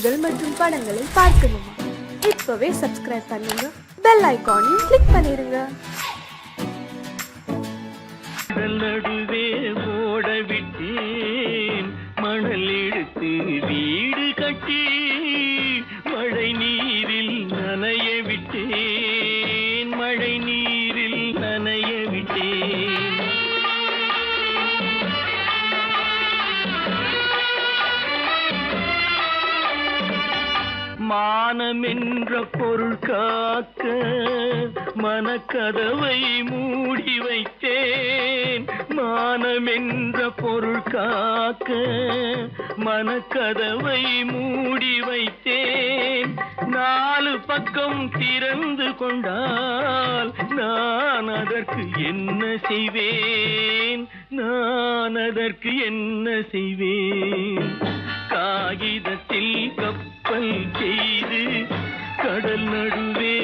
நிகழ்ச்சிகள் மற்றும் படங்களை பார்க்கணுமா? இப்பவே சப்ஸ்கிரைப் பண்ணுங்க, பெல் ஐகானையும் கிளிக் பண்ணிருங்க. நடுவே ஓட விட்டேன், மணல் எடுத்து வீடு கட்டி மழை நீரில் நனைய விட்டேன், மழை நீரில் நனைய விட்டேன். மானம் என்ற பொருள் காக்க மனக்கதவை மூடி வைத்தேன், மானம் என்ற பொருள் காக்க மனக்கதவை மூடி வைத்தேன். 4 பக்கம் திறந்து கொண்டால் நான் அதற்கு என்ன செய்வேன், நான் அதற்கு என்ன செய்வேன்? காகிதத்தில் கப்பல் செய்து கடல் நடுவே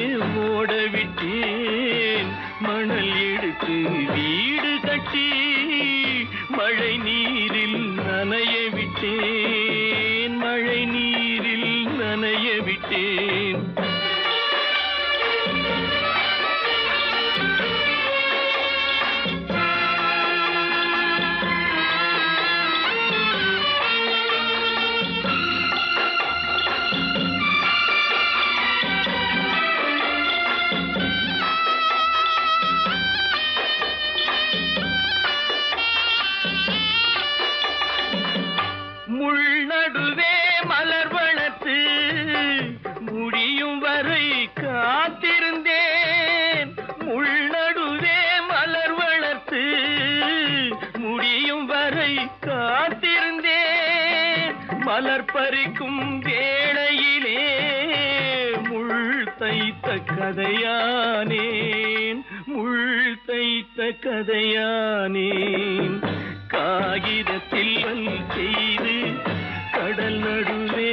ஓட விட்டேன், மணல் எடுத்து வீடு கட்டி மழை நீரில் நனைய விட்டேன், மழை நீரில் நனைய விட்டேன். முள்நடுவே மலர் வளர்த்து முடியும் வரை காத்திருந்தேன், முள்நடுவே மலர் வளர்த்து முடியும் வரை காத்திருந்தேன். மலர் பறிக்கும் வேளையிலே முள் தைத்த கதையானேன், முள் தைத்த கதையானேன். காகிதத்தில் செய்து கடல் நடுவே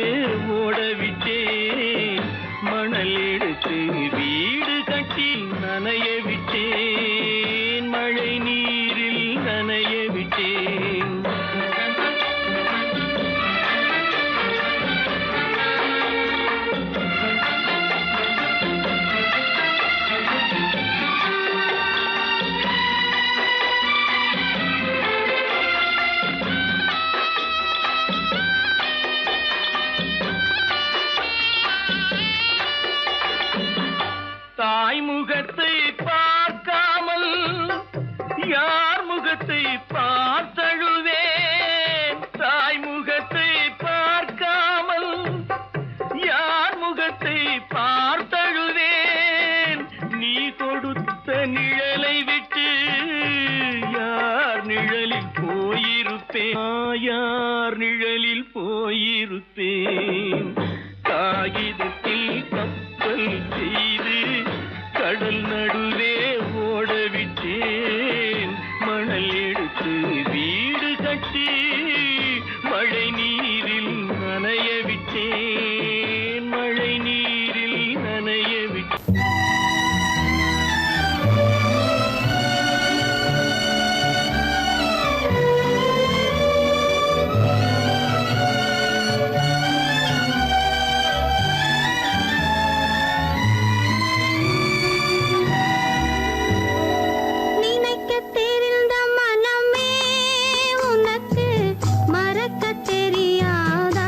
ஓடவிட்டேன், மணல் எடுத்து வீடு கட்டி நனைய விட்டேன், மழை நீரில் நனைய விட்டேன். தாய் முகத்தை பார்க்காமல் யார் முகத்தை பார்த்தழுவேன், தாய் முகத்தை பார்க்காமல் யார் முகத்தை பார்த்தழுவேன். நீ கொடுத்த நிழலை விட்டு யார் நிழலில் போயிருப்பேன், யார் நிழலில் போயிருப்பேன். காகிதத்தில் கப்பல் செய்து கடல் நடுவே ஓடவிட்டேன், மணல் எடுத்து வீடு கட்டி மழை நீரில் நனைய விட்டேன், மழை நீரில் நனைய விட்டேன். மறக்க தெரியாதா?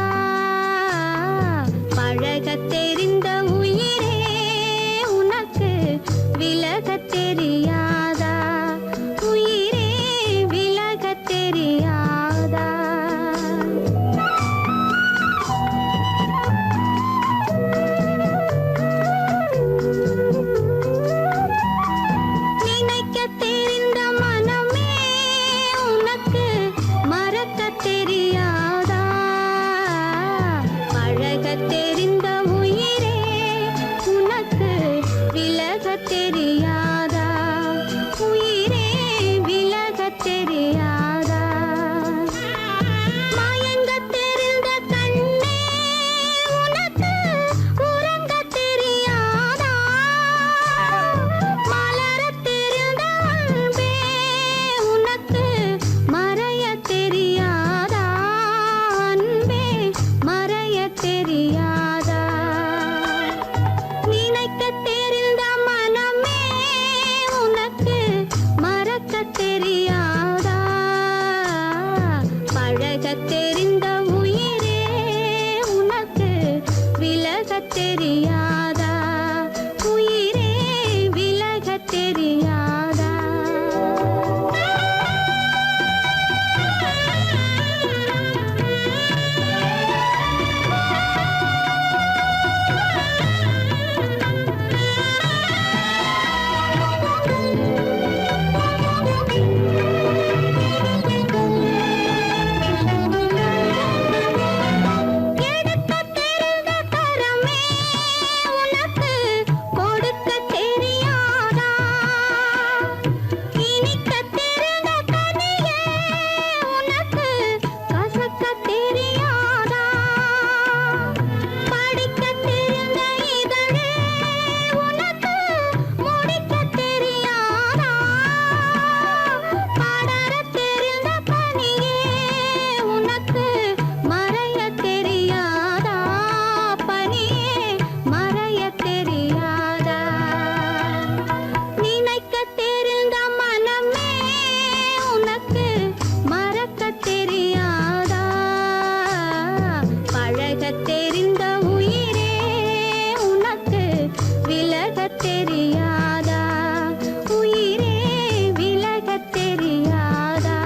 தெரியாதா? நினைக்க தெரிந்த மனமே உனக்கு மறக்க தெரியாதா? பழக தெரிந்த உயிரே உனக்கு விலக தெரியாதா? உயிரே விலக தெரியாதா? எடுக்க தெரிந்த கரமே உனக்கு கொடுக்க தெரியாதா? இனிக்க தெரிந்த கனியே உனக்கு கசக்க தெரியாதா? படிக்க தெரிந்த இதழே உனக்கு முடிக்க தெரியாதா? படர தெரிந்த பனியே உனக்கு மறைய தெரியாதா? பனியே மறைய தெரியாதா? நினைக்க தெரிந்த மனமே உனக்கு மறக்க தெரியாதா? பழக தெரிந்த உயிரே உனக்கு விலக தெரியாதா? உயிரே விலக தெரியாதா?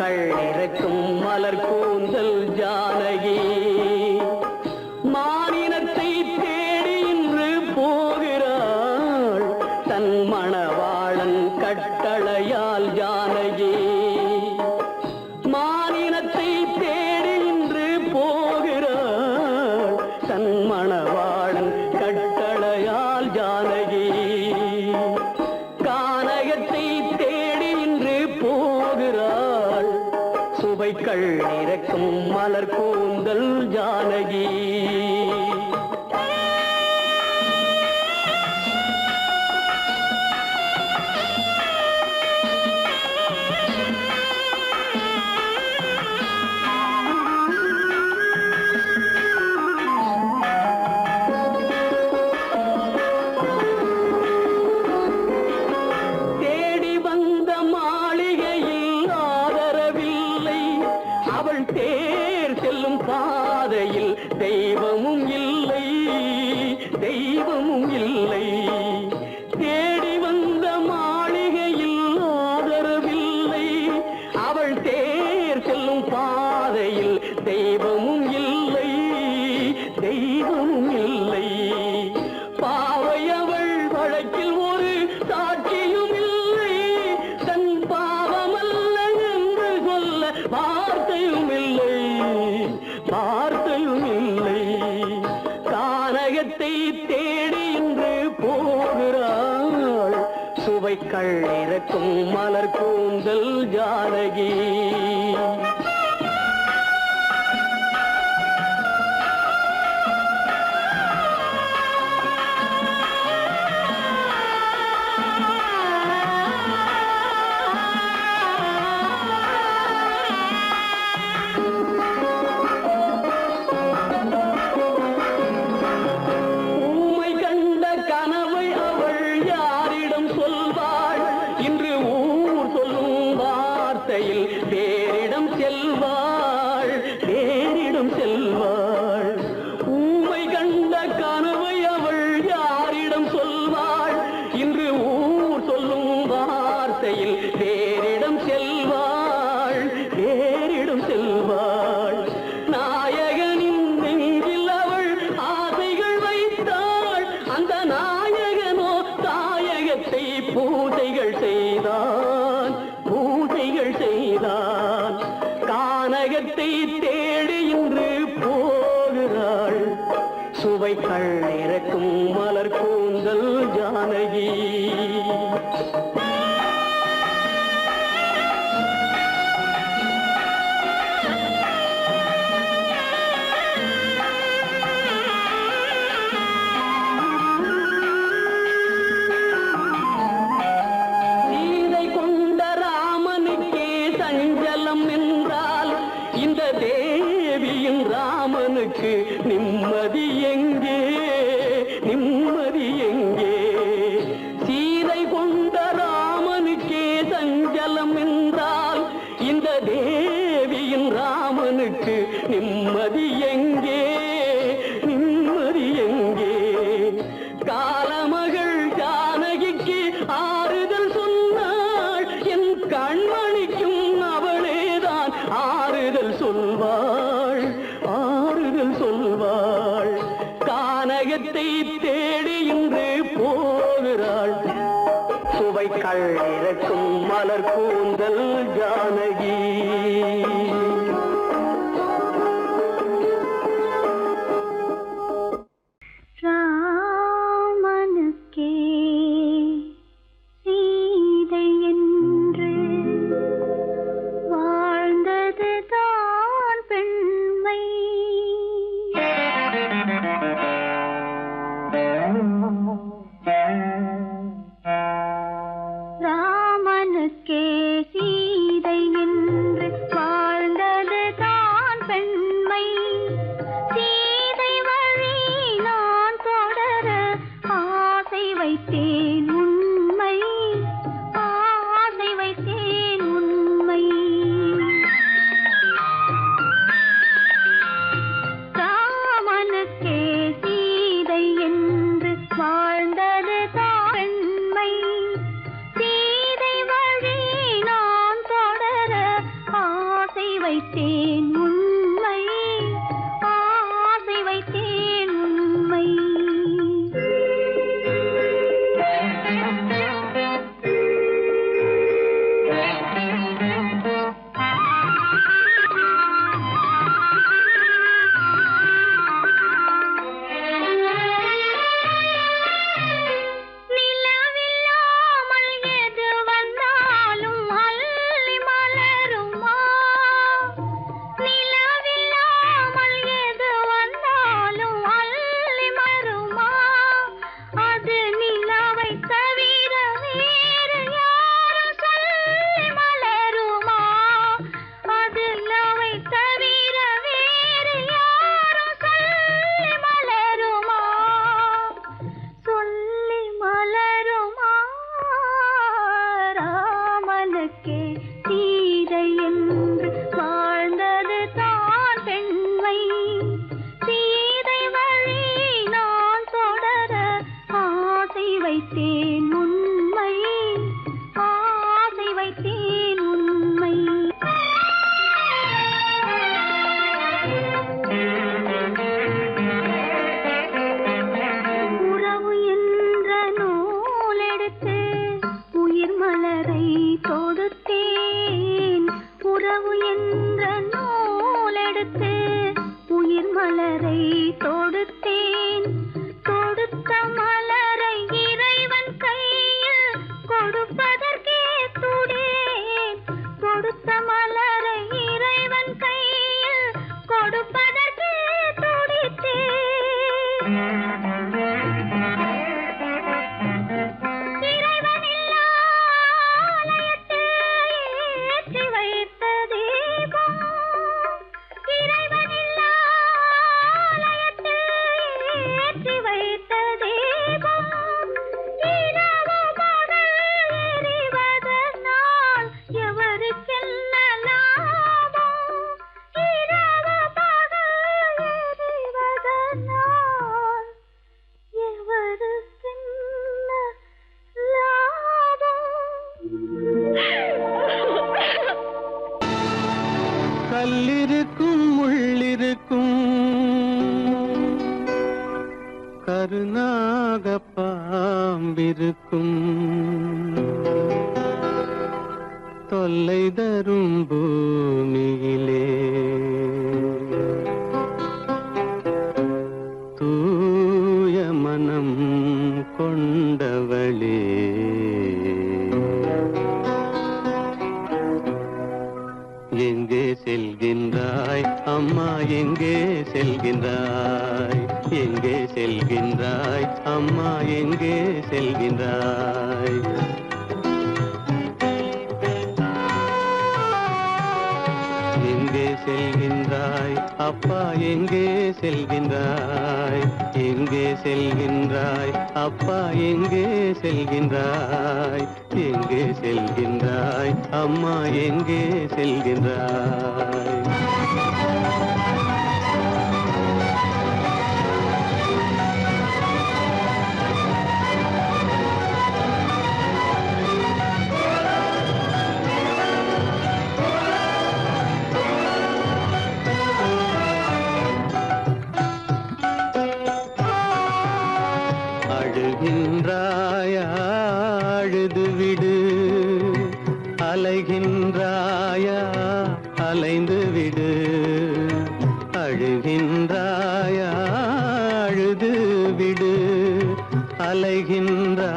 சுவைக்கள் இறக்கும் மலர் கூந்தல் ஜானகி மானினத்தை தேடி இன்று போகிறாள் தன் மணவாளன் கட்டளையால் ஜானகி மானினத்தை தேடி இன்று போகிறாள் தன் மணவாளன் கட்டளையால் ஜானகி கானகத்தை தேடி இன்று போகிறாள் சுவைக்கள் இறக்கும் மலர் கூந்தல் ஜானகி தேர் செல்லும் பாதையில் தெய்வமும் இல்லை தெய்வமும் இல்லை தேடி வந்த மாளிகையில் ஆதரவில்லை அவள் தேர் செல்லும் பாதையில் தெய்வமும் இல்லை தெய்வமும் இல்லை பாவை அவள் வழக்கில் ஒரு சாட்சியும் இல்லை தன் பாவமல்ல என்று சொல்ல வார்த்தையும் இல்லை வார்த்தையும் இல்லை கானகத்தை தேடி இன்று போகிறாள் சுவைக்கள் இறக்கும் மலர் கூந்தல் ஜானகி பேரிடம் செல்வாள் பேரிடம் செல்வாள் ஊமை கண்ட கனவை அவள் யாரிடம் சொல்வாள் இன்று ஊர் சொல்லும் வார்த்தையில் பேரிடம் செல்வாள் பேரிடம் செல்வாள் நாயகனின் நெஞ்சில் அவள் ஆசைகள் வைத்தாள் அந்த நாயகனோ தாயகத்தை பூஜைகள் செய்தான் பூஜைகள் செய்தான் கானகத்தை தேடி இன்று போகிறாள் சுவைக்கள் இறக்கும் மலர் கூந்தல் ஜானகி இந்த தேவியின் ராமனுக்கு நிம்மதி எங்கே நிம்மதி எங்கே சீதை கொண்ட ராமனுக்கே சஞ்சலம் என்றால் இந்த தேவியின் ராமனுக்கு நிம்மதி எங்கே நிம்மதி எங்கே காலமகள் ஜானகிக்கு ஆறுதல் சொன்னாள் என் கண்மணிக்கும் அவளேதான் ஆறுதல் சொல்வாள் ஆறுதல் சொல்வாள் கானகத்தை தேடி இன்று போகிறாள் சுவைக்கள் இறக்கும் மலர் கூந்தல் ஜானகி ராமனுக்கே சீதை என்று வாழ்ந்தது தான் பெண்மை ராமனுக்கே சீதை என்று தொடுத்தேன். தொடுத்த மலரை இறைவன் கையில் கொடுப்பதற்கே துடேன். தொடுத்த மலரை இறைவன் கையில் கொடுப்பதற்கே துடித்தேன். கல்லிருக்கும் முள்ளிருக்கும் கருநாக பாம்பிருக்கும் தொல்லை தரும் பூமியிலே தூய மனம் கொண்டவளே எங்கே செல்கின்றாய் அம்மா எங்கே செல்கின்றாய் எங்கே செல்கின்றாய் அம்மா எங்கே செல்கின்றாய் எங்கே செல்கின்றாய் அப்பா எங்கே செல்கின்றாய் எங்கே செல்கின்றாய் அப்பா எங்கே செல்கின்றாய் எங்கே செல்கின்றாய் அம்மா எங்கே செல்கின்றாய் அழுகின்றாயா அழுது விடு அலைகின்றாயா அலைந்து விடு அழுகின்றாயா அழுது விடு அலைகின்றாயா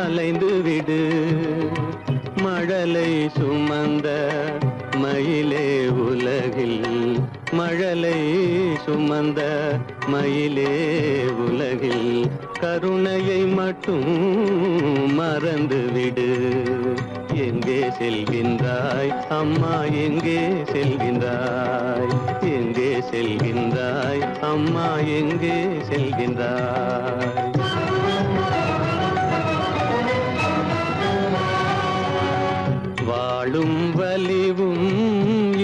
அலைந்து விடு மழலை சுமந்த மயிலே உலகில் மழலை சுமந்த மயிலே உலகில் கருணையை மட்டும் மறந்து விடு எங்கே செல்கின்றாய் அம்மா எங்கே செல்கின்றாய் எங்கே செல்கின்றாய் அம்மா எங்கே செல்கின்றாய் வாழும் வலிவும்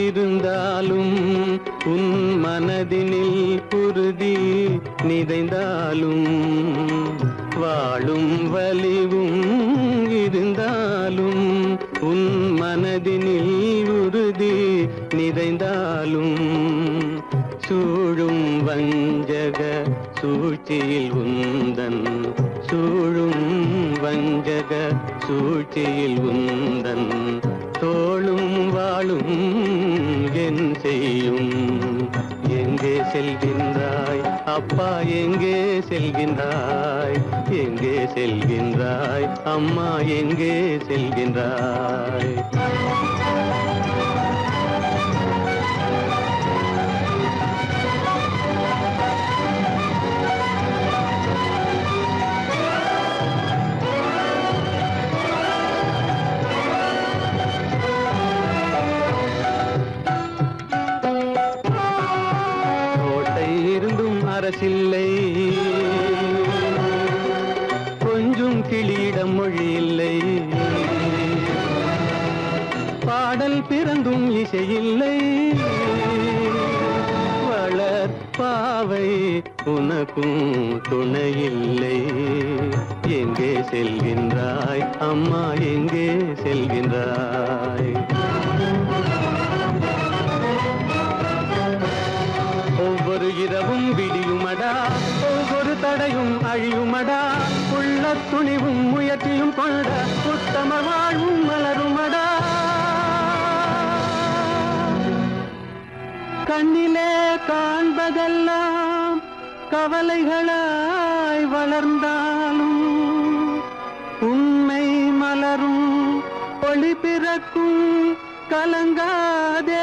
இருந்தாலும் உன் மனதினில் உறுதி நிறைந்தாலும் வாழும் வலிவும் இருந்தாலும் உன் மனதினில் உறுதி நிறைந்தாலும் சூழும் வஞ்சக சூழ்ச்சியில் உந்தன் சூழும் வஞ்சக சூழ்ச்சியில் உந்தன் தோளும் வாழும் என் செய்யும் எங்கே செல்கின்றாய் அப்பா எங்கே செல்கின்றாய் எங்கே செல்கின்றாய் அம்மா எங்கே செல்கின்றாய் அரசில்லை கொஞ்சம் கிளியிடம் மொழி இல்லை பாடல் பிறந்தும் இசையில்லை வளர் பாவை உனக்கும் துணையில்லை எங்கே செல்கின்றாய் அம்மா எங்கே செல்கின்றாய் ஒவ்வொரு இரவும் விடியுமடா ஒவ்வொரு தடையும் அழியுமடா உள்ள துணிவும் முயற்சியும் கொண்ட உத்தம வாழ்வும் மலருமடா கண்ணிலே காண்பதெல்லாம் கவலைகளாய் வளர்ந்தாலும் உண்மை மலரும் ஒளி பிறக்கும் கலங்காதே.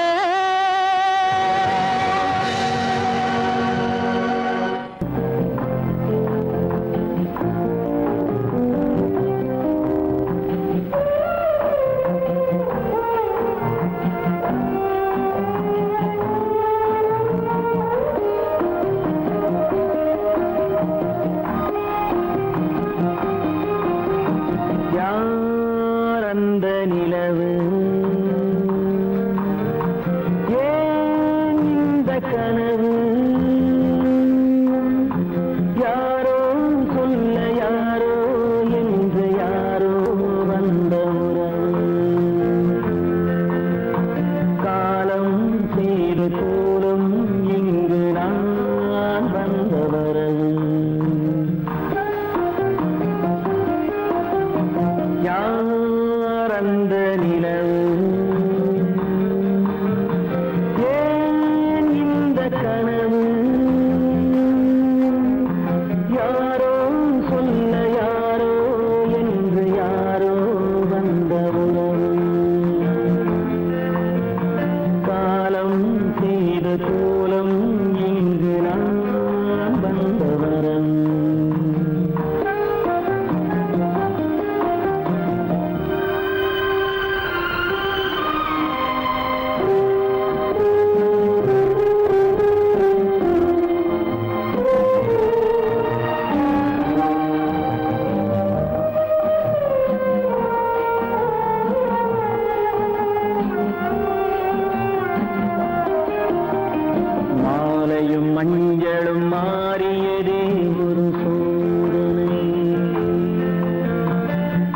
மஞ்சளும் மாறியதே ஒரு சோதனை,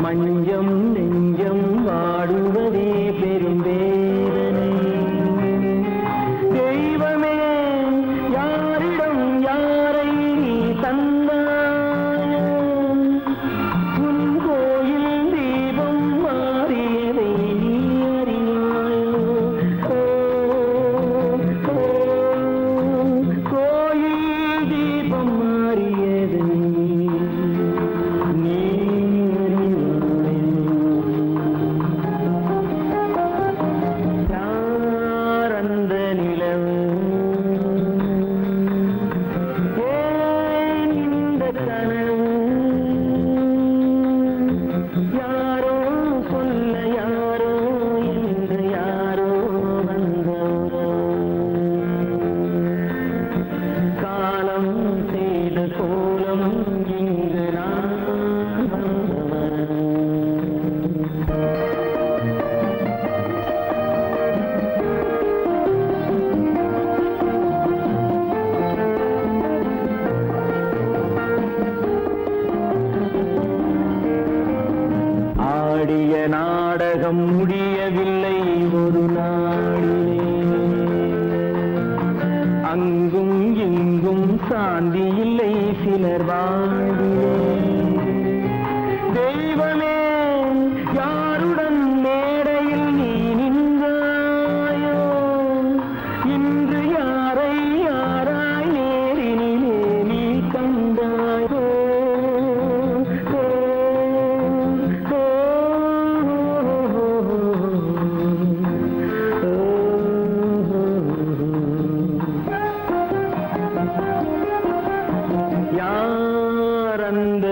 மஞ்சம் நெஞ்சம் வாடுவதே பெரும் வேதனை. தெய்வமே யாரிடம் யாரை தந்தாயோ, உன் கோயில் தீபம் மாறியதை நீ அறியாயோ. ஆடிய நாடகம் முடியவில்லை ஒரு நாளிலே, அங்கும் இங்கும் சாந்தி இல்லை சிலர் வாழ்விலே. தெய்வமே யாருடன் மேடையில் நீ நின்றாயோ, இன்று யாரை யாராய் நேரினிலே நீ கண்டாயோ. யார் அந்த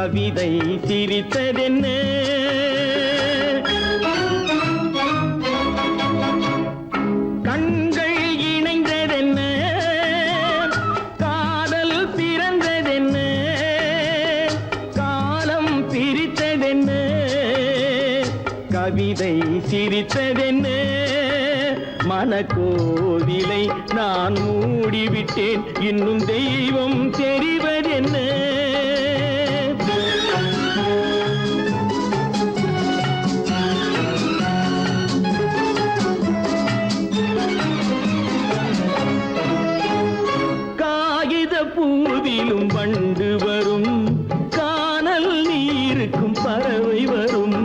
கவிதை சிரித்ததென்ன கண்கள் இணைந்ததென்ன காதல் பிறந்ததென்ன காலம் பிரித்ததென்ன கவிதை சிரித்ததென்ன மனக்கோவிலை நான் மூடிவிட்டேன் இன்னும் தெய்வம் தெரிவதென்ன காகித பூவிலும் வண்டு வரும் கானல் நீருக்கும் பறவை வரும்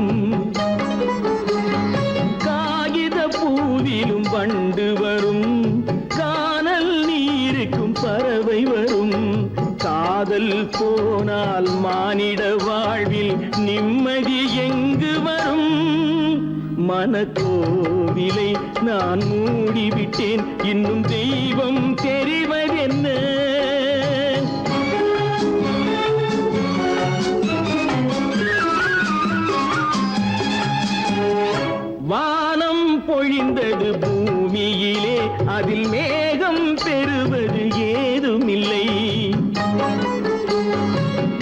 பூவிலும் வண்டு வரும் கானல் நீருக்கும் பறவை வரும் காதல் போனால் மானிட வாழ்வில் நிம்மதி எங்கு வரும் மனக்கோவிலை நான் மூடிவிட்டேன் இன்னும் தெய்வம் தெரிவதென்ன வானம் பொழிந்தது பூமியிலே அதில் மேகம் பெறுவது ஏதுமில்லை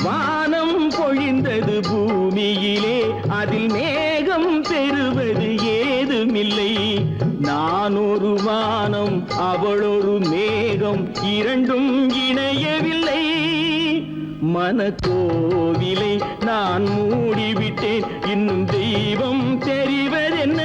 வானம் பொழிந்தது பூமியிலே அதில் மேகம் பெறுவது ஏதுமில்லை நான் ஒரு வானம் அவளொரு மேகம் இரண்டும் இணையவில்லை மனக்கோவிலை நான் மூடிவிட்டேன் இன்னும் தெய்வம் தெரிவதென்ன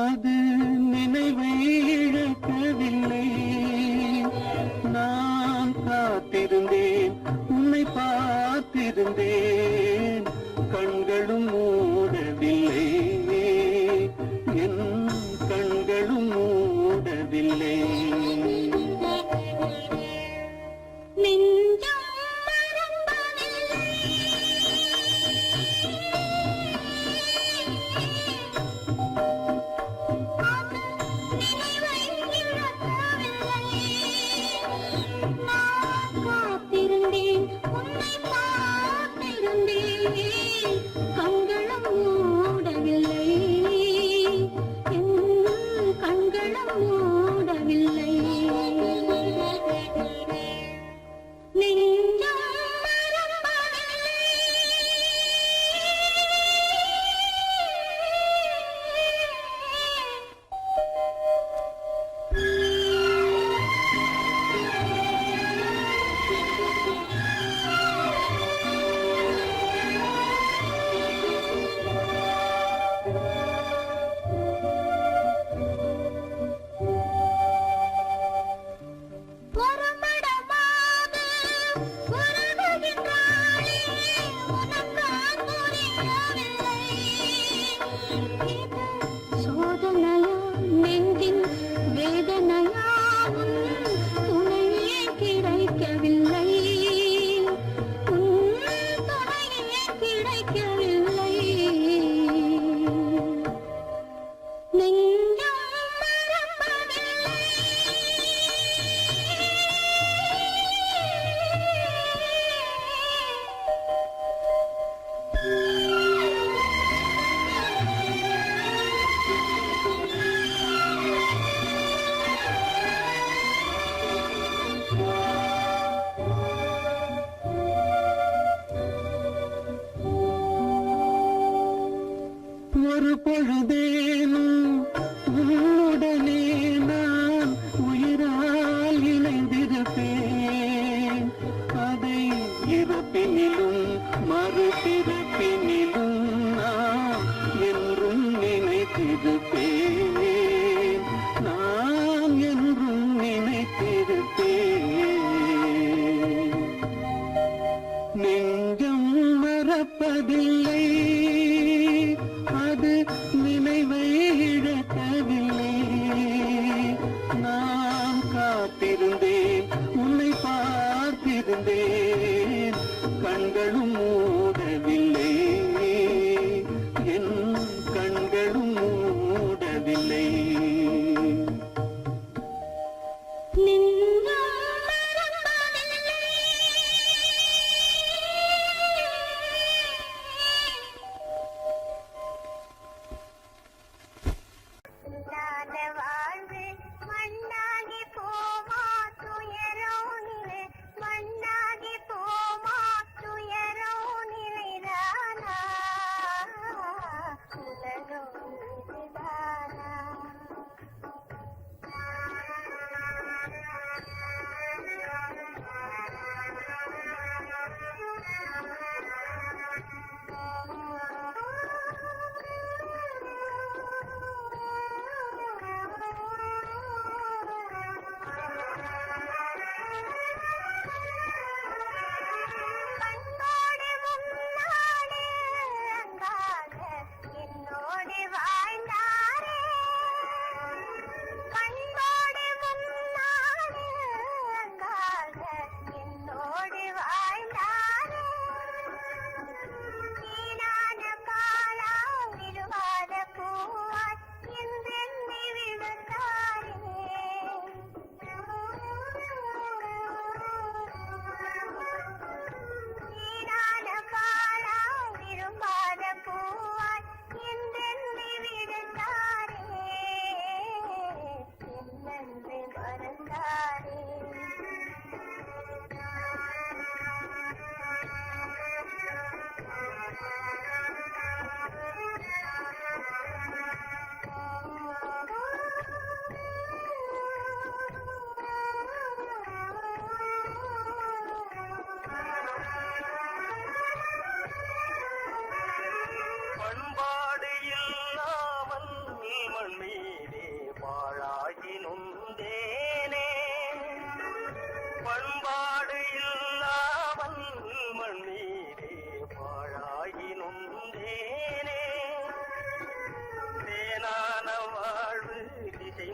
அது நினைவை இழக்கவில்லை நான் காத்திருந்தேன் உன்னை பார்த்திருந்தேன் கண்களும் மூடவில்லை என் கண்களும் மூடவில்லை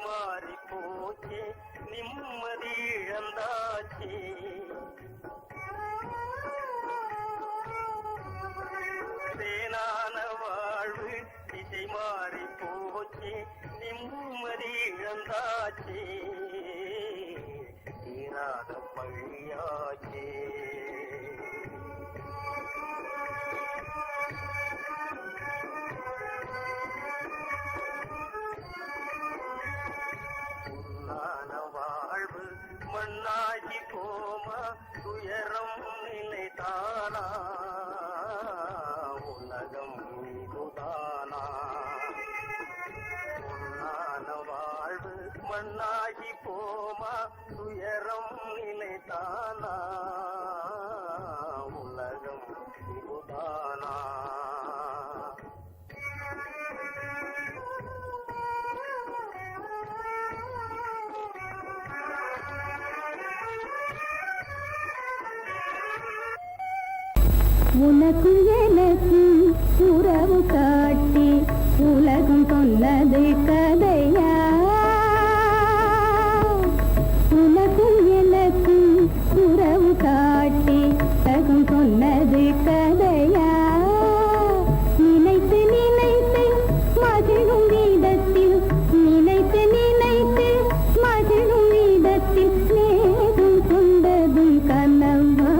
மாறி போச்சே நிம்மதி இழந்தாச்சே தேனான வாழ்வு திசை மாறி போச்சே நிம்மதி இழந்தாச்சே தீராத பழியாச்சே வாழ்வு மண்ணாகி போமா துயரம் நிலைத்தானா உலகம் இதுதானா பொன்னான வாழ்வு மண்ணாகி போமா துயரம் நிலைத்தானா உலகம் இதுதானா உனக்கும் எனக்கும் உறவு காட்டி உலகம் சொன்னது கதையா உனக்கும் எனக்கும் உறவு காட்டி உலகம் சொன்னது கதையா நினைத்து நினைத்து மகிழும் வீதத்தில் நினைத்து நினைத்து மகிழும் வீதத்தில் நேரும் கொண்டதும் கனவா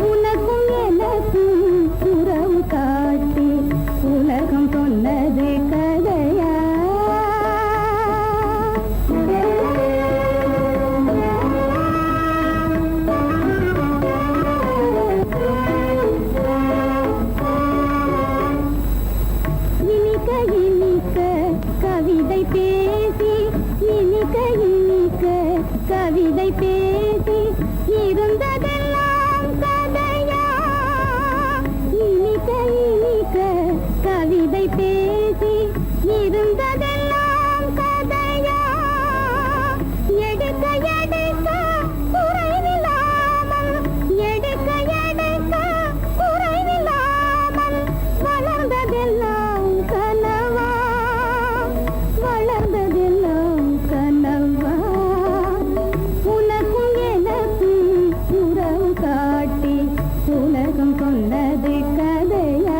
உனக்கும் எனக்கும் உறவு காட்டி உலகம் சொன்னது கதையா இனிக்க இனிக்க கவிதை பேசி இனிக்க இனிக்க கவிதை பேசி இருந்ததெல்லாம் கதையா இனிக்க இனிக்க கவிதை பேசி இருந்ததெல்லாம் கதையா எடுக்க எடுக்க குறைவில்லாமல் எடுக்க எடுக்க குறைவில்லாமல் வளர்ந்ததெல்லாம் கனவா வளர்ந்ததெல்லாம் கனவா உனக்கும் எனக்கும் உறவு காட்டி உலகம் சொன்னது கதையா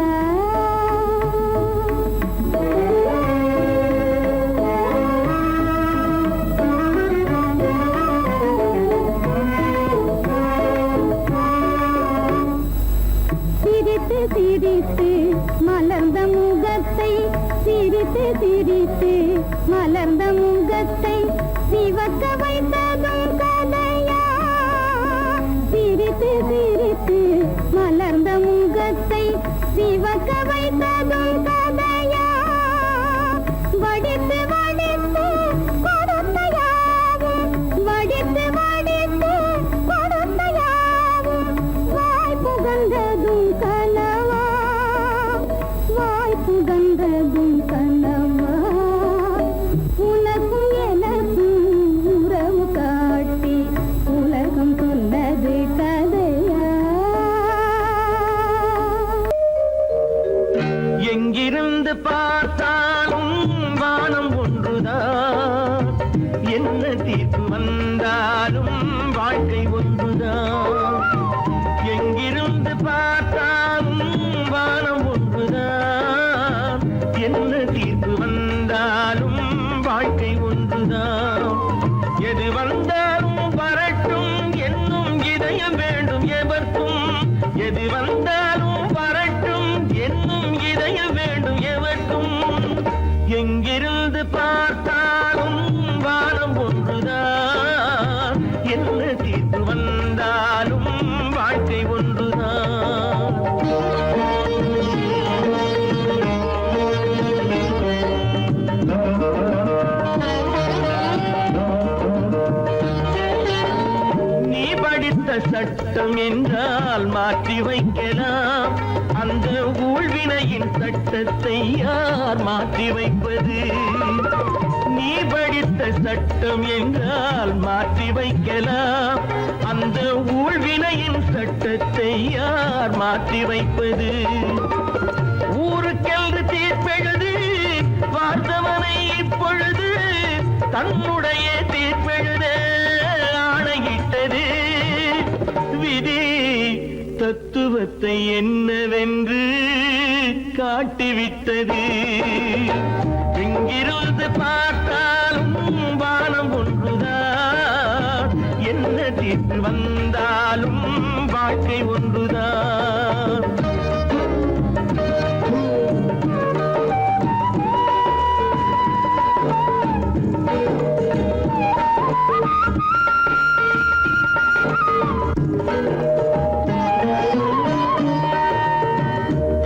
சிரித்து சிரித்து மலர்ந்த முகத்தை சிரித்து சிரித்து மலர்ந்த முகத்தை சிவக்க வைத்ததும் கதையா சிரித்து சிரித்து மலர்ந்த முகத்தை சிவக்க வைத்ததும் கதையா வடித்து வடித்து கொடுத்தையாவும் வடித்து வடித்து கொடுத்தையாவும் வாய் புகழ்ந்ததும் கனவா வாய் புகழ்ந்ததும் கனவா உனக்கும் எனக்கும் உறவு காட்டி உலகம் சொன்னது கதையா எங்கிருந்து பார்த்தாலும் வானம் ஒன்றுதான் என்ன தீர்ப்பு வந்தாலும் வாழ்க்கை ஒன்றுதான் எங்கிருந்து பார்த்தாலும் வானம் ஒன்றுதான் என்ன தீர்ப்பு வந்தாலும் வாழ்க்கை ஒன்றுதான் எது வந்தாலும் வரட்டும் என்னும் இதயம் வேண்டும் எவர்க்கும் எது வந்தாலும் வரட்டும் என்னும் இதயம் வேண்டும் எவர்க்கும் எங்கிருந்து பார்த்தாலும் வானம் ஒன்றுதான் என்ன தீர்ப்பு வந்தாலும் வாழ்க்கை ஒன்றுதான் நீ படித்த சட்டம் என்றால் மாற்றி வைக்கலாம் அந்த ஊழ்வினையின் சட்டத்தை யார் மாற்றி வைப்பது நீ படித்த சட்டம் என்றால் மாற்றி வைக்கலாம் அந்த ஊழ்வினையின் சட்டத்தை யார் மாற்றி வைப்பது ஊருக்கென்று தீர்ப்பெழுது பார்த்தவனை இப்பொழுது தன்னுடைய தீர்ப்பெழுத ஆணையிட்டது விதி தத்துவத்தை என்னவென்று காட்டிவிட்டது. எங்கிருந்து பார்த்தாலும் வானம் ஒன்றுதான், என்ன தீர்ப்பு வந்தாலும் வாழ்க்கை ஒன்றுதான்.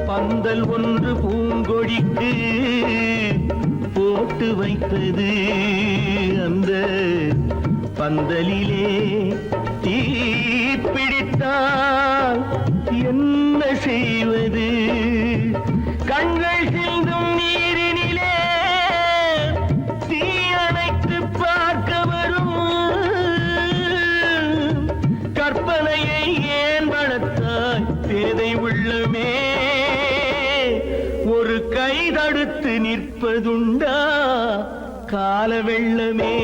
பந்தல் ஒன்று பூங்கொடிக்கு போட்டு வைத்தது, அந்த பந்தலிலே தீ பிடித்தால் என்ன செய்வது? கண்கள் சிந்தும் நீரினிலே தீ அணைத்து பார்க்க வரும் கற்பனையை ஏன் வளர்த்தாய் பேதை உள்ளமே? ஒரு கை தடுத்து நிற்பதுண்டா கால வெள்ளமே?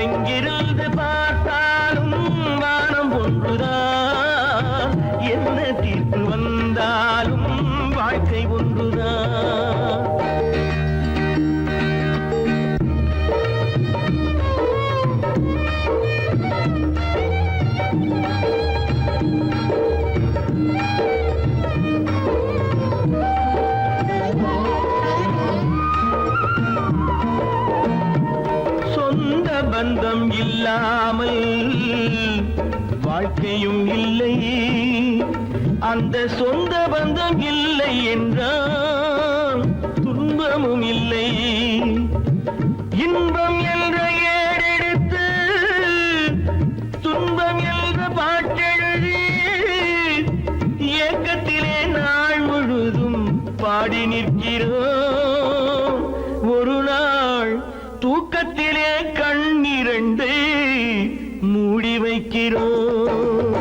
எங்கிருந்து பார்த்தாலும் வானம் ஒன்றுதான், என்ன தீர்ப்பு வந்தாலும் வாழ்க்கை ஒன்றுதான். பந்தம் இல்லாமல் வாழ்க்கையும் இல்லை, அந்த சொந்த பந்தம் இல்லை என்றால் துன்பமும் இல்லை. இன்பம் என்ற ஏடெடுத்து துன்பம் என்ற பாட்டெழுதி ஏக்கத்திலே நாள் முழுதும் பாடி நிற்கிறோம். ஒரு நாள் தூக்கத்திலே கண்ணிரண்டு மூடி வைக்கிறோம்.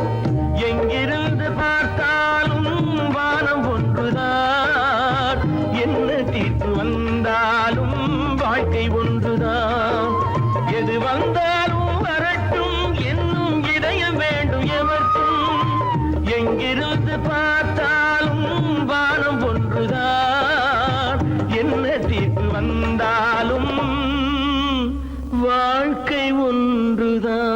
எங்கிருந்து பார்த்தாலும் வானம் ஒன்றுதான், என்ன தீர்ப்பு வந்தாலும் வாழ்க்கை ஒன்றுதான். எது வந்தாலும் வரட்டும் என்னும் இதயம் வேண்டும் எவர்க்கும். எங்கிருந்து பார்த்தாலும் வானம் ஒன்றுதான், என்ன தீர்ப்பு வந்தாலும் வாழ்க்கை ஒன்றுதான்.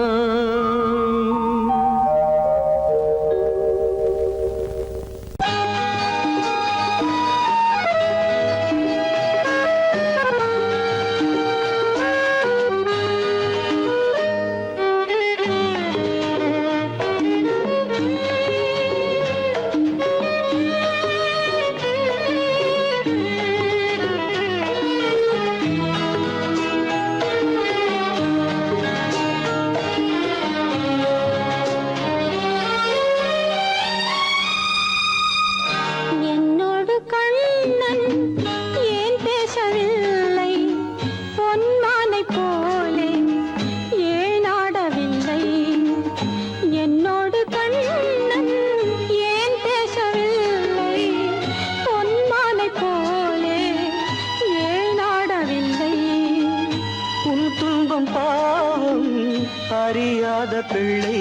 அறியாத பிள்ளை,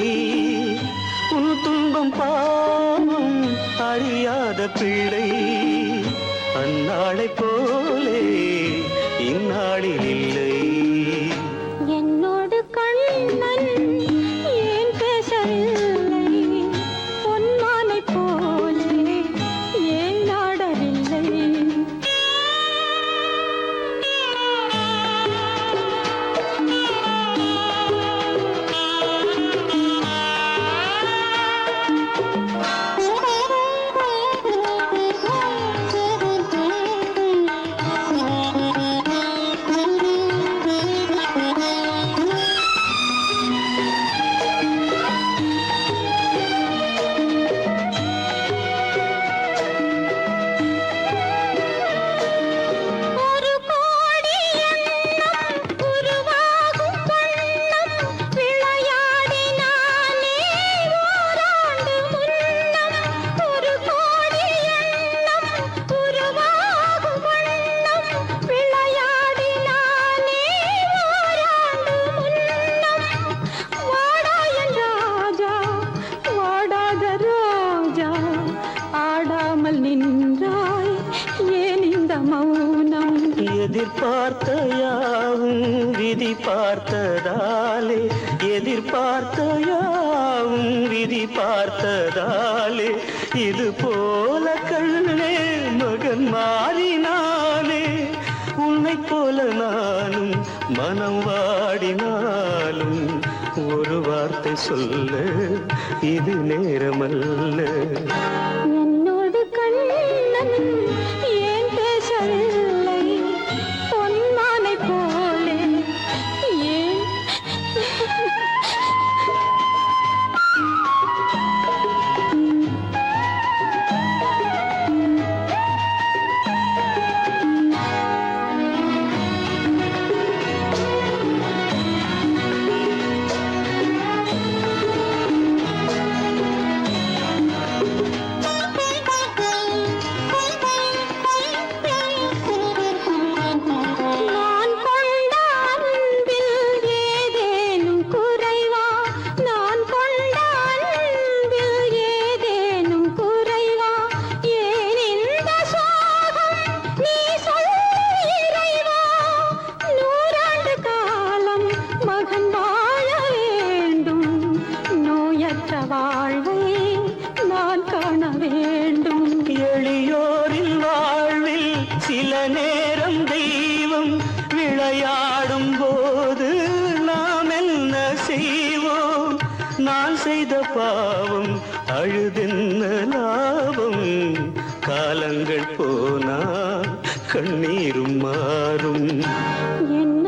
உன் துன்பம் பாவம் அறியாத பிள்ளை. அந்நாளை போலே இந்நாளில் இல்லை. என்னோடு கண்ணன் ஏன் பேசவில்லை, பொன்மானை போலே ஏன் நாடவில்லை. எதிர்பார்த்த யாவும் விதி பார்த்ததாலே எதிர்பார்த்த யாவும் விதி பார்த்ததாலே இது போல கண்ணே மகன் மாறினாலே உன்னை போல நானும் மனம் வாடினாலும் ஒரு வார்த்தை சொல்ல இது நேரமல்ல. என்னோடு கண்ணன் ஏன் பேசவில்லை பொன்மானை போலே ஏன் நான் கொண்ட அன்பில் ஏதேனும் குறைவா நான் கொண்ட அன்பில் ஏதேனும் குறைவா ஏன் இந்த சோகம் நீ சொல் இறைவா நூறாண்டு காலம் மகன் வாழ வேண்டும் நோயற்ற வாழ்வை நான் காண வேண்டும் எளியோரின் வாழ்வில் சில நேரம் தெய்வம் விளையாடும் போது நாம் என்ன செய்வோம்? நான் செய்த பாவம் அழுதென்ன லாபம்? காலங்கள் போனா கண்ணீரும் மாறும். என்ன